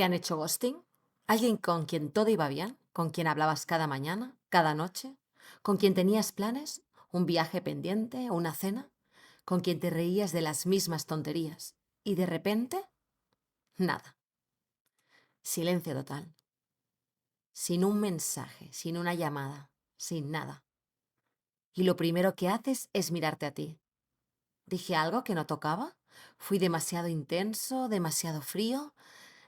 ¿Te han hecho ghosting? ¿Alguien con quien todo iba bien? ¿Con quien hablabas cada mañana, cada noche? ¿Con quien tenías planes? ¿Un viaje pendiente? ¿Una cena? ¿Con quien te reías de las mismas tonterías? Y de repente, nada. Silencio total. Sin un mensaje, sin una llamada, sin nada. Y lo primero que haces es mirarte a ti. ¿Dije algo que no tocaba? ¿Fui demasiado intenso, demasiado frío?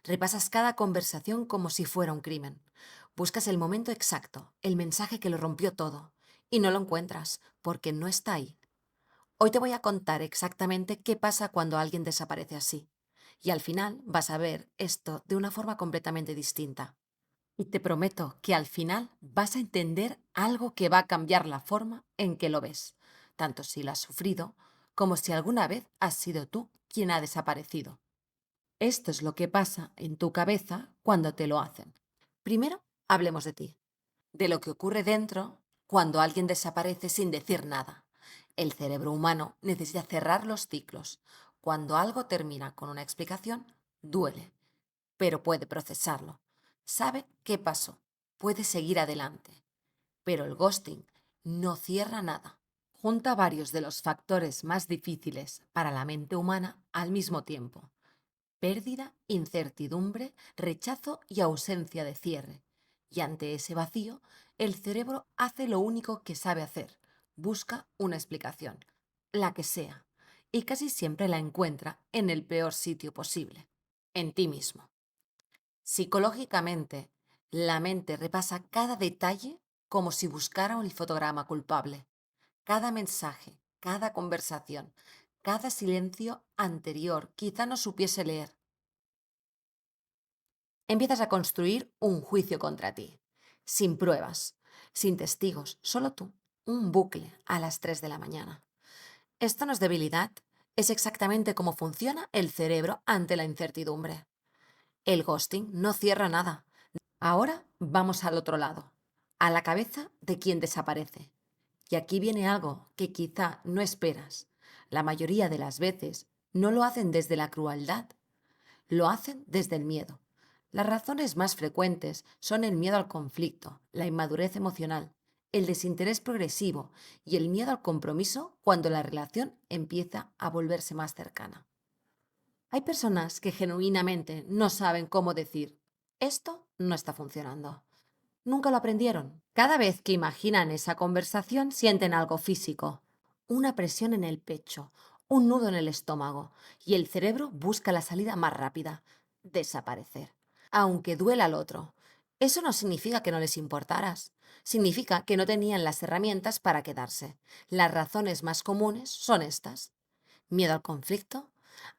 Repasas cada conversación como si fuera un crimen. Buscas el momento exacto, el mensaje que lo rompió todo, y no lo encuentras porque no está ahí. Hoy te voy a contar exactamente qué pasa cuando alguien desaparece así. Y al final vas a ver esto de una forma completamente distinta. Y te prometo que al final vas a entender algo que va a cambiar la forma en que lo ves, tanto si lo has sufrido como si alguna vez has sido tú quien ha desaparecido. Esto es lo que pasa en tu cabeza cuando te lo hacen. Primero, hablemos de ti, de lo que ocurre dentro cuando alguien desaparece sin decir nada. El cerebro humano necesita cerrar los ciclos. Cuando algo termina con una explicación, duele, pero puede procesarlo. Sabe qué pasó, puede seguir adelante. Pero el ghosting no cierra nada. Junta varios de los factores más difíciles para la mente humana al mismo tiempo: pérdida, incertidumbre, rechazo y ausencia de cierre. Y ante ese vacío, el cerebro hace lo único que sabe hacer: busca una explicación, la que sea, y casi siempre la encuentra en el peor sitio posible, en ti mismo. Psicológicamente, la mente repasa cada detalle como si buscara el fotograma culpable. Cada mensaje, cada conversación, cada silencio anterior quizá no supiese leer. Empiezas a construir un juicio contra ti, sin pruebas, sin testigos, solo tú, un bucle a las 3 de la mañana. Esto no es debilidad, es exactamente cómo funciona el cerebro ante la incertidumbre. El ghosting no cierra nada. Ahora vamos al otro lado, a la cabeza de quien desaparece. Y aquí viene algo que quizá no esperas. La mayoría de las veces no lo hacen desde la crueldad, lo hacen desde el miedo. Las razones más frecuentes son el miedo al conflicto, la inmadurez emocional, el desinterés progresivo y el miedo al compromiso cuando la relación empieza a volverse más cercana. Hay personas que genuinamente no saben cómo decir: esto no está funcionando. Nunca lo aprendieron. Cada vez que imaginan esa conversación sienten algo físico, una presión en el pecho, un nudo en el estómago, y el cerebro busca la salida más rápida: desaparecer. Aunque duela al otro. Eso no significa que no les importaras. Significa que no tenían las herramientas para quedarse. Las razones más comunes son estas: miedo al conflicto,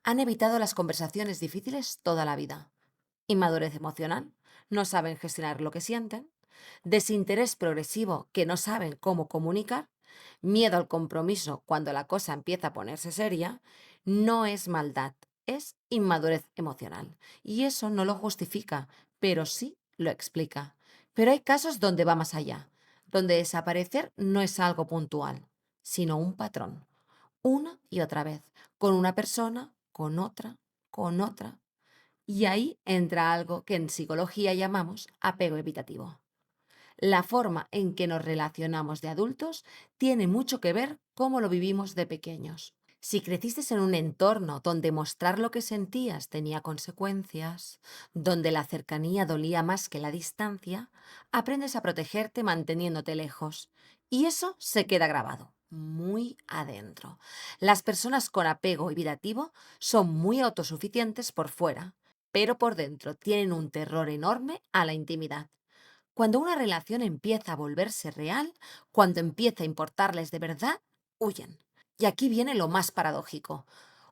han evitado las conversaciones difíciles toda la vida; inmadurez emocional, no saben gestionar lo que sienten; desinterés progresivo, que no saben cómo comunicar; miedo al compromiso cuando la cosa empieza a ponerse seria. No es maldad, es inmadurez emocional. Y eso no lo justifica, pero sí lo explica. Pero hay casos donde va más allá, donde desaparecer no es algo puntual, sino un patrón, una y otra vez, con una persona, con otra, con otra. Y ahí entra algo que en psicología llamamos apego evitativo. La forma en que nos relacionamos de adultos tiene mucho que ver cómo lo vivimos de pequeños. Si creciste en un entorno donde mostrar lo que sentías tenía consecuencias, donde la cercanía dolía más que la distancia, aprendes a protegerte manteniéndote lejos. Y eso se queda grabado, muy adentro. Las personas con apego evitativo son muy autosuficientes por fuera, pero por dentro tienen un terror enorme a la intimidad. Cuando una relación empieza a volverse real, cuando empieza a importarles de verdad, huyen. Y aquí viene lo más paradójico: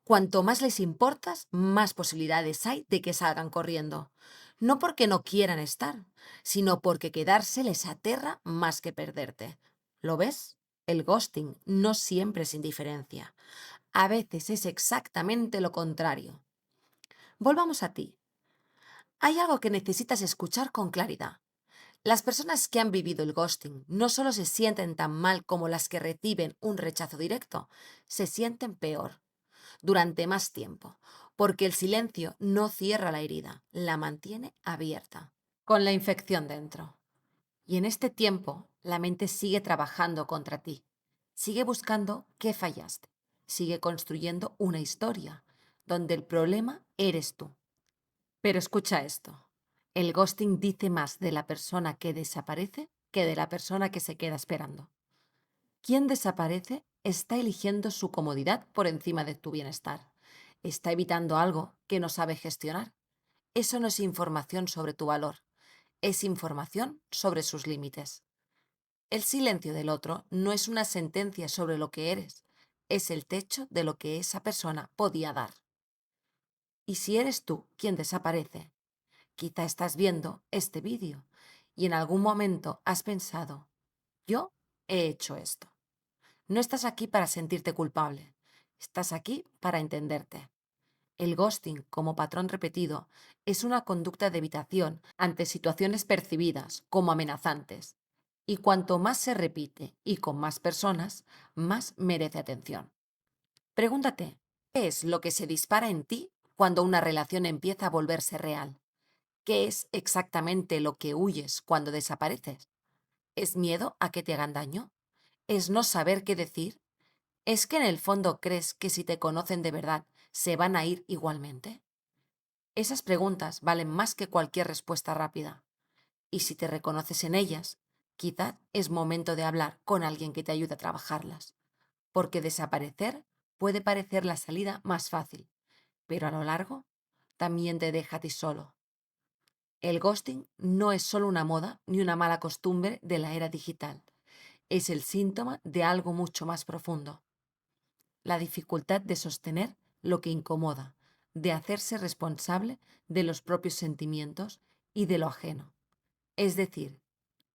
cuanto más les importas, más posibilidades hay de que salgan corriendo. No porque no quieran estar, sino porque quedarse les aterra más que perderte. ¿Lo ves? El ghosting no siempre es indiferencia. A veces es exactamente lo contrario. Volvamos a ti. Hay algo que necesitas escuchar con claridad. Las personas que han vivido el ghosting no solo se sienten tan mal como las que reciben un rechazo directo, se sienten peor durante más tiempo, porque el silencio no cierra la herida, la mantiene abierta, con la infección dentro. Y en este tiempo, la mente sigue trabajando contra ti, sigue buscando qué fallaste, sigue construyendo una historia donde el problema eres tú. Pero escucha esto, el ghosting dice más de la persona que desaparece que de la persona que se queda esperando. Quien desaparece está eligiendo su comodidad por encima de tu bienestar. Está evitando algo que no sabe gestionar. Eso no es información sobre tu valor, es información sobre sus límites. El silencio del otro no es una sentencia sobre lo que eres, es el techo de lo que esa persona podía dar. Y si eres tú quien desaparece, quizá estás viendo este vídeo y en algún momento has pensado, yo he hecho esto. No estás aquí para sentirte culpable, estás aquí para entenderte. El ghosting, como patrón repetido, es una conducta de evitación ante situaciones percibidas como amenazantes. Y cuanto más se repite y con más personas, más merece atención. Pregúntate, ¿qué es lo que se dispara en ti cuando una relación empieza a volverse real? ¿Qué es exactamente lo que huyes cuando desapareces? ¿Es miedo a que te hagan daño? ¿Es no saber qué decir? ¿Es que en el fondo crees que si te conocen de verdad se van a ir igualmente? Esas preguntas valen más que cualquier respuesta rápida. Y si te reconoces en ellas, quizá es momento de hablar con alguien que te ayude a trabajarlas. Porque desaparecer puede parecer la salida más fácil, pero a lo largo también te deja a ti solo. El ghosting no es solo una moda ni una mala costumbre de la era digital. Es el síntoma de algo mucho más profundo. La dificultad de sostener lo que incomoda, de hacerse responsable de los propios sentimientos y de lo ajeno. Es decir,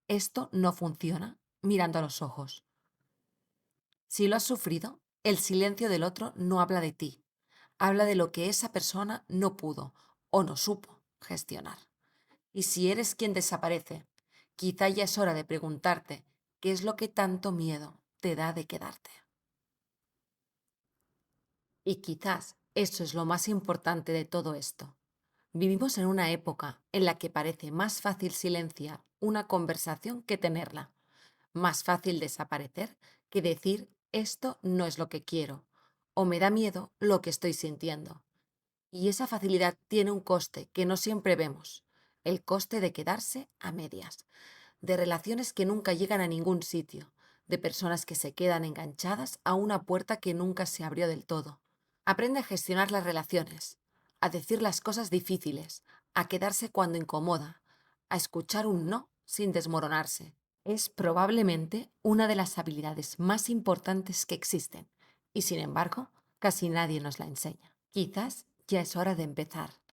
esto no funciona mirando a los ojos. Si lo has sufrido, el silencio del otro no habla de ti, habla de lo que esa persona no pudo o no supo gestionar. Y si eres quien desaparece, quizá ya es hora de preguntarte qué es lo que tanto miedo te da de quedarte. Y quizás eso es lo más importante de todo esto. Vivimos en una época en la que parece más fácil silenciar una conversación que tenerla, más fácil desaparecer que decir esto no es lo que quiero o me da miedo lo que estoy sintiendo. Y esa facilidad tiene un coste que no siempre vemos, el coste de quedarse a medias, de relaciones que nunca llegan a ningún sitio, de personas que se quedan enganchadas a una puerta que nunca se abrió del todo. Aprende a gestionar las relaciones, a decir las cosas difíciles, a quedarse cuando incomoda, a escuchar un no sin desmoronarse. Es probablemente una de las habilidades más importantes que existen y sin embargo casi nadie nos la enseña. Quizás ya es hora de empezar.